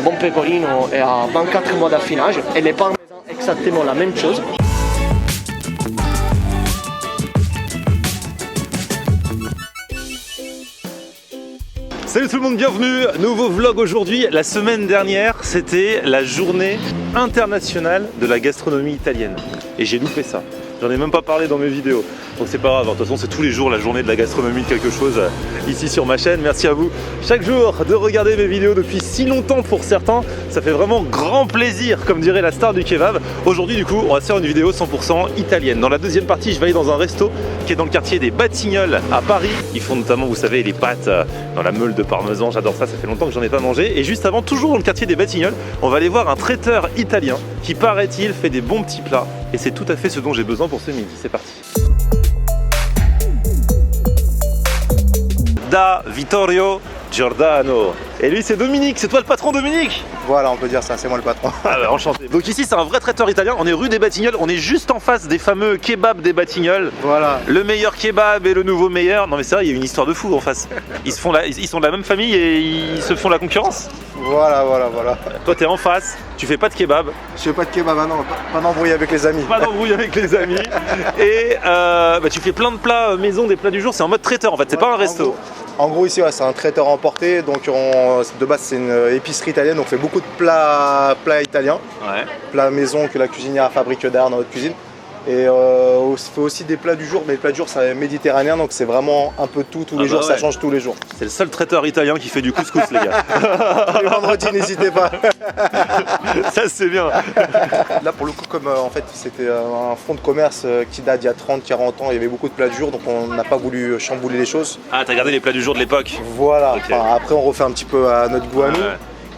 bon pecorino et à 24 mois d'affinage. Et les parmesans, exactement la même chose. Salut tout le monde, bienvenue, nouveau vlog aujourd'hui. La semaine dernière, c'était la journée internationale de la gastronomie italienne. Et j'ai loupé ça. J'en ai même pas parlé dans mes vidéos. Donc c'est pas grave, de toute façon c'est tous les jours la journée de la gastronomie de quelque chose ici sur ma chaîne. Merci à vous chaque jour de regarder mes vidéos depuis si longtemps pour certains. Ça fait vraiment grand plaisir, comme dirait la star du kebab. Aujourd'hui du coup, on va se faire une vidéo 100% italienne. Dans la deuxième partie, je vais aller dans un resto qui est dans le quartier des Batignolles à Paris. Ils font notamment, vous savez, les pâtes dans la meule de parmesan. J'adore ça, ça fait longtemps que j'en ai pas mangé. Et juste avant, toujours dans le quartier des Batignolles, on va aller voir un traiteur italien qui, paraît-il, fait des bons petits plats. Et c'est tout à fait ce dont j'ai besoin pour ce midi. C'est parti. Da Vittorio Giordano. Et lui c'est Dominique, c'est toi le patron Dominique? Voilà, on peut dire ça, c'est moi le patron. Ah bah enchanté. Donc ici c'est un vrai traiteur italien, on est rue des Batignolles, on est juste en face des fameux kebabs des Batignolles. Voilà. Le meilleur kebab et le nouveau meilleur. Non mais c'est vrai, il y a une histoire de fou en face. Ils sont de la même famille et ils se font la concurrence. Voilà. Toi t'es en face, tu fais pas de kebab. Je fais pas de kebab, non, pas d'embrouille avec les amis. Pas d'embrouille avec les amis. Et tu fais plein de plats maison, des plats du jour, c'est en mode traiteur en fait, c'est pas un resto. En gros ici, ouais, c'est un traiteur emporté, donc de base c'est une épicerie italienne, donc on fait beaucoup de plats italiens, plats maison que la cuisinière fabrique derrière dans notre cuisine. Et on fait aussi des plats du jour, mais les plats du jour c'est méditerranéen, donc c'est vraiment un peu tout, tous les jours, ça change tous les jours. C'est le seul traiteur italien qui fait du couscous les gars. Tous les vendredis, n'hésitez pas. Ça c'est bien. Là pour le coup, comme en fait c'était un fonds de commerce qui date d'il y a 30-40 ans, il y avait beaucoup de plats du jour, donc on n'a pas voulu chambouler les choses. Ah, t'as gardé les plats du jour de l'époque. Voilà, Okay. Enfin, après on refait un petit peu à notre goût à nous.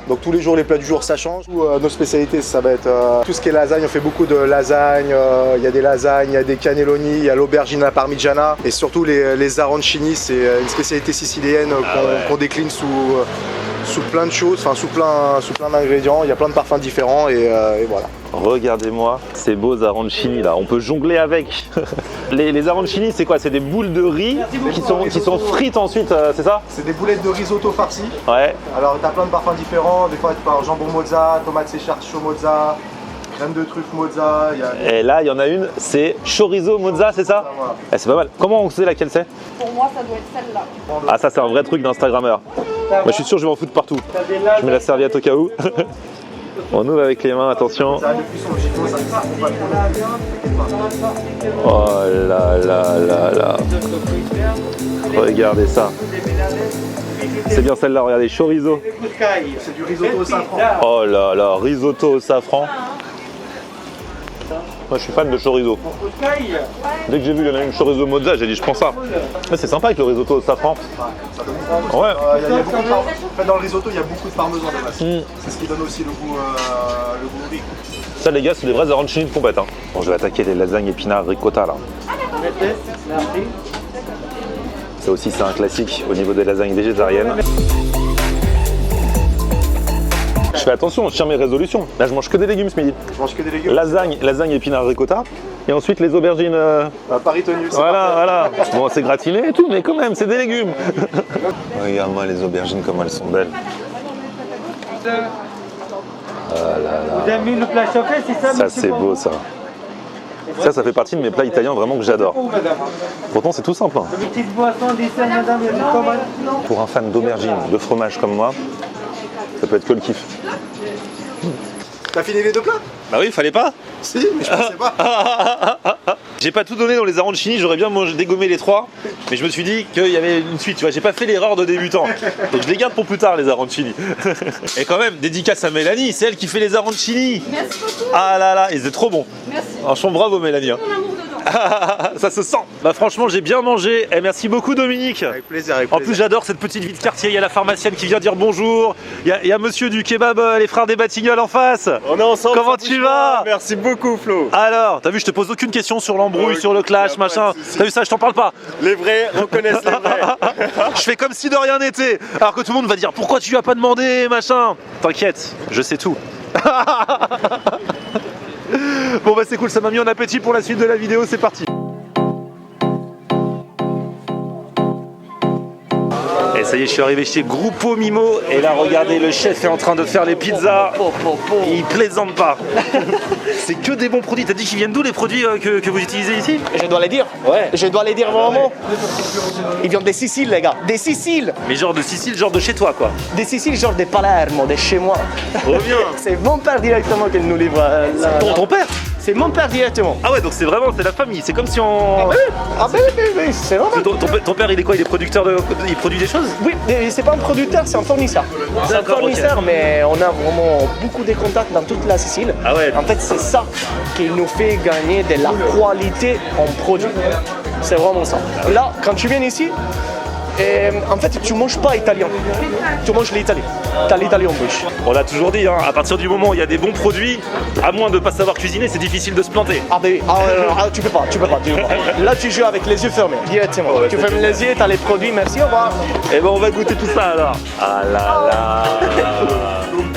Donc tous les jours les plats du jour ça change. Nos spécialités ça va être tout ce qui est lasagne, on fait beaucoup de lasagne, il y a des lasagnes, il y a des cannelloni, il y a l'aubergine à parmigiana et surtout les arancini, c'est une spécialité sicilienne qu'on décline sous plein de choses, enfin sous plein d'ingrédients, il y a plein de parfums différents et voilà. Regardez-moi ces beaux arancini là, on peut jongler avec. Les arancini c'est quoi? C'est des boules de riz qui sont frites ensuite, c'est ça? C'est des boulettes de risotto farcies. Ouais. Alors tu as plein de parfums différents, des fois tu parles jambon mozza, tomate séchard chaud mozza, crème de truffe mozza. Et là il y en a une, c'est chorizo mozza, c'est ça? Voilà. C'est pas mal. Comment on sait laquelle c'est? Pour moi, ça doit être celle-là. Ah ça c'est un vrai truc d'instagrammeur. Moi je suis sûr que je vais en foutre partout. Je mets la serviette au cas où. On ouvre avec les mains, attention. Oh là là là là. Regardez ça. C'est bien celle-là, regardez, chorizo. C'est du risotto au safran. Oh là là, risotto au safran. Moi je suis fan de chorizo. Dès que j'ai vu qu'il y en a une chorizo mozza, j'ai dit je prends ça. C'est sympa avec le risotto au safran. Ouais. Il y a beaucoup de en fait, dans le risotto, il y a beaucoup de parmesan de base. C'est ce qui donne aussi le goût au riz. Ça les gars, c'est des vrais arancini de compète. Hein. Bon, je vais attaquer les lasagnes épinards ricotta là. Ça aussi c'est un classique au niveau des lasagnes végétariennes. Je fais attention, je tiens mes résolutions. Là je mange que des légumes ce midi. Je mange que des légumes. Lasagne épinards ricotta. Et ensuite les aubergines. Paris tenu. Voilà. Bon c'est gratiné et tout, mais quand même c'est des légumes. Regarde-moi les aubergines comme elles sont belles. Vous avez mis le plat chauffé, c'est ça? Ça c'est beau ça. Ça fait partie de mes plats italiens vraiment que j'adore. Pourtant c'est tout simple. Hein. Une petite boisson, dessert, madame, il y a du commande. Pour un fan d'aubergine, de fromage comme moi, ça peut être que le kiff. T'as fini les deux plats? Bah oui, fallait pas. Si, mais je pensais pas. J'ai pas tout donné dans les arancini, j'aurais bien dégommé les trois, mais je me suis dit qu'il y avait une suite, tu vois, j'ai pas fait l'erreur de débutant. Donc je les garde pour plus tard les arancini. Et quand même, dédicace à Mélanie, c'est elle qui fait les arancini. Merci beaucoup. Ah là là, et c'est trop bon. Merci. Franchement, bravo Mélanie. Hein. Mon amour dedans. Ça se sent. Bah franchement, j'ai bien mangé. Et merci beaucoup Dominique. Avec plaisir, avec En plaisir. plus, j'adore cette petite vie de quartier. Il y a la pharmacienne qui vient dire bonjour. Il y a monsieur du kebab, les frères des Batignolles en face. On est ensemble. Comment tu vas? Merci beaucoup Flo. Alors, t'as vu, je te pose aucune question sur l'embrouille, Ok, sur le clash, y a pas machin. de souci. T'as vu ça, je t'en parle pas. Les vrais reconnaissent les vrais. Je fais comme si de rien n'était. Alors que tout le monde va dire pourquoi tu lui as pas demandé, machin. T'inquiète, je sais tout. Bon bah c'est cool, ça m'a mis en appétit pour la suite de la vidéo, c'est parti. Et ça y est, je suis arrivé chez Gruppo Mimo et là regardez, le chef est en train de faire les pizzas. Il plaisante pas. C'est que des bons produits. T'as dit qu'ils viennent d'où les produits que vous utilisez ici? Je dois les dire. Ouais. Je dois les dire vraiment. Ils viennent des Siciles, les gars. Des Siciles. Mais genre de Sicile, genre de chez toi quoi. Des Siciles, genre des Palermo, de chez moi. Trop bien. C'est mon père directement qui nous livre. Ton père? C'est mon père directement. Ah ouais, donc c'est vraiment, c'est la famille. C'est comme si on... Oui, c'est normal. Ton père, il est quoi? Il est producteur il produit des choses? Oui, mais c'est pas un producteur, c'est un fournisseur. C'est un D'accord, fournisseur, ok. mais on a vraiment beaucoup de contacts dans toute la Sicile. Ah ouais. En fait, c'est ça qui nous fait gagner de la qualité en produit. C'est vraiment ça. Là, quand tu viens ici, en fait, tu manges pas italien. Tu manges l'Italie. T'as l'italien en bouche. On l'a toujours dit, hein, à partir du moment où il y a des bons produits, à moins de ne pas savoir cuisiner, c'est difficile de se planter. Ah ben oui, tu peux pas. Là, tu joues avec les yeux fermés, directement. Ouais, tu c'est fermes les yeux, t'as les produits, merci, au revoir. Et ben on va goûter tout ça alors. Ah là là.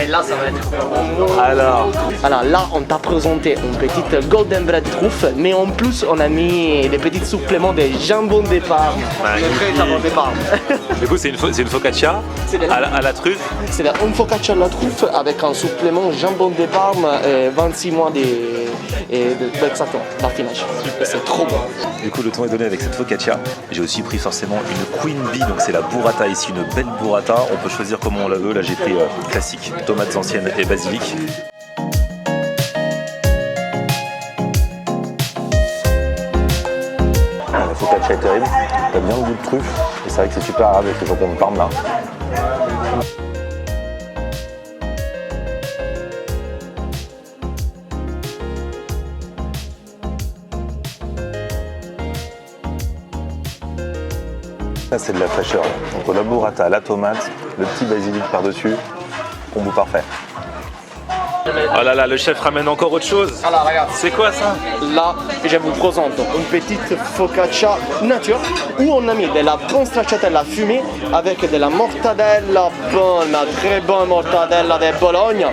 Et là, ça va être... Alors, là, on t'a présenté une petite golden bread truffe, mais en plus, on a mis des petits suppléments de jambon de Parme. Magnifique. Le vrai jambon de Parme. du coup c'est une focaccia C'est de- à la truffe. C'est un focaccia à la truffe avec un supplément jambon de Parme, 26 mois exactement, d'affinage. C'est trop bon. Du coup le ton est donné avec cette focaccia. J'ai aussi pris forcément une Queen Bee, donc c'est la burrata ici, une belle burrata. On peut choisir comment on la veut. Là j'ai pris classique, tomates anciennes et basilic. La focaccia est terrible, t'as bien le goût de truffe et c'est vrai que c'est super rare avec le jambon de Parme là. Ça c'est de la fraîcheur. Donc la burrata, la tomate, le petit basilic par-dessus, combo parfait. Oh là là, le chef ramène encore autre chose. Alors, regarde. C'est quoi ça? Là, je vous présente une petite focaccia nature où on a mis de la bonne stracciatella fumée avec de la mortadella bonne, la très bonne mortadella de Bologne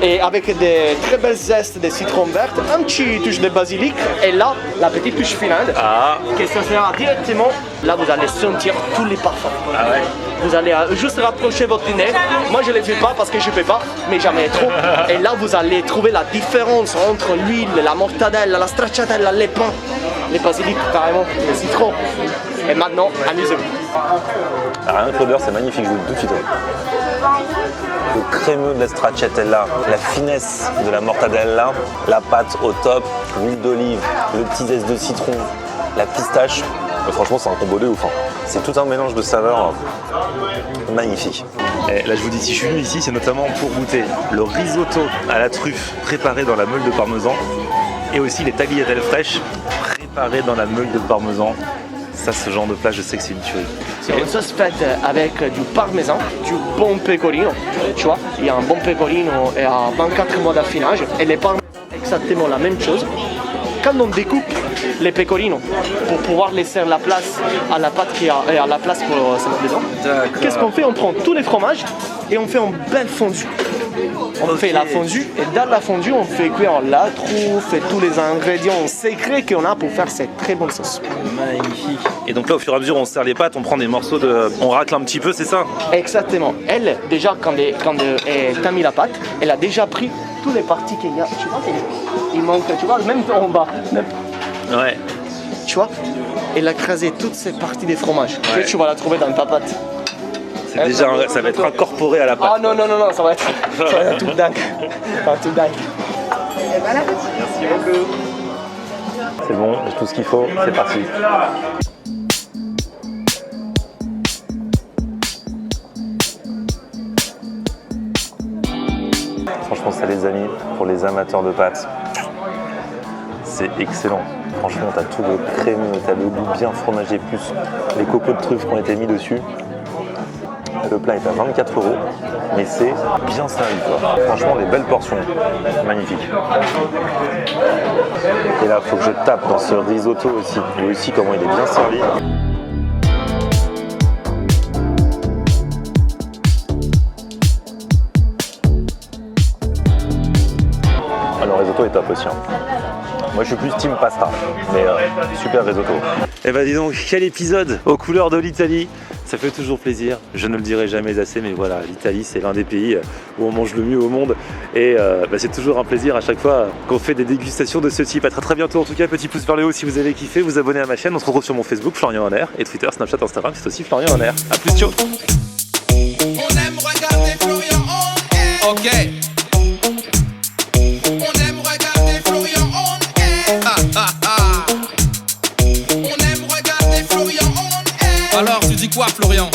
et avec des très belles zestes de citron vert, un petit touche de basilic et là, la petite touche finale Ah, que ça sera directement, là vous allez sentir tous les parfums. ah ouais. Vous allez juste rapprocher votre nez. Moi je ne le fais pas parce que je ne fais pas, mais jamais trop. Et là vous allez trouver la différence entre l'huile, la mortadella, la stracciatella, les pains, les basilic carrément, le citron. Et maintenant, amusez-vous. Rien que l'odeur, c'est magnifique, je vous le dis tout de suite. Le crémeux de la stracciatella, la finesse de la mortadella, la pâte au top, l'huile d'olive, le petit zeste de citron, la pistache. Franchement, c'est un combo de ouf. Hein. C'est tout un mélange de saveurs magnifique. Et là, je vous dis, si je suis venu ici, c'est notamment pour goûter le risotto à la truffe préparé dans la meule de parmesan et aussi les tagliatelles fraîches préparées dans la meule de parmesan. Ça, ce genre de plat, je sais que c'est une tuerie. C'est une sauce faite avec du parmesan, du bon pecorino. Tu vois, il y a un bon pecorino et à 24 mois d'affinage. Et les parmesans, exactement la même chose. Quand on découpe les pecorinos pour pouvoir laisser la place à la pâte qui a à la place pour cette maison, qu'est-ce qu'on fait? On prend tous les fromages et on fait un bel fondu. On fait la fondue et dans la fondue on fait cuire la truffe et tous les ingrédients secrets qu'on a pour faire cette très bonne sauce. Magnifique. Et donc là, au fur et à mesure, on serre les pâtes, on prend des morceaux de... On racle un petit peu, c'est ça? Exactement. Elle, déjà, quand elle a mis la pâte, elle a déjà pris toutes les parties qu'il y a. Tu vois, il manque, tu vois, même en bas. Même, Ouais. tu vois, elle a écrasé toutes ces parties des fromages. Ouais. Et tu vas la trouver dans ta pâte. C'est déjà, ça va être incorporé à la pâte. Ah non, ça va être un truc dingue. Un truc dingue. Merci beaucoup. C'est bon, j'ai tout ce qu'il faut, c'est parti. Franchement, ça les amis, pour les amateurs de pâtes, c'est excellent. Franchement, t'as tout le crémeux, t'as le goût bien fromagé, plus les cocos de truffe qui ont été mis dessus. Le plat est à 24 €, mais c'est bien servi quoi. Franchement, des belles portions, magnifique. Et là, il faut que je tape dans ce risotto aussi. Et aussi comment il est bien servi. Alors, le risotto est top aussi. Hein. Moi, je suis plus team pasta, mais super risotto. Eh ben, dis donc, quel épisode aux couleurs de l'Italie. Ça fait toujours plaisir, je ne le dirai jamais assez, mais voilà, l'Italie c'est l'un des pays où on mange le mieux au monde et c'est toujours un plaisir à chaque fois qu'on fait des dégustations de ce type. À très bientôt en tout cas, petit pouce vers le haut si vous avez kiffé, vous abonnez à ma chaîne, on se retrouve sur mon Facebook Florian Honner et Twitter, Snapchat, Instagram, c'est aussi Florian Honner. A plus, ciao. On aime regarder Florian on air. Ok. On aime regarder Florian on air. On aime regarder Florian on air. Alors tu dis quoi Florian?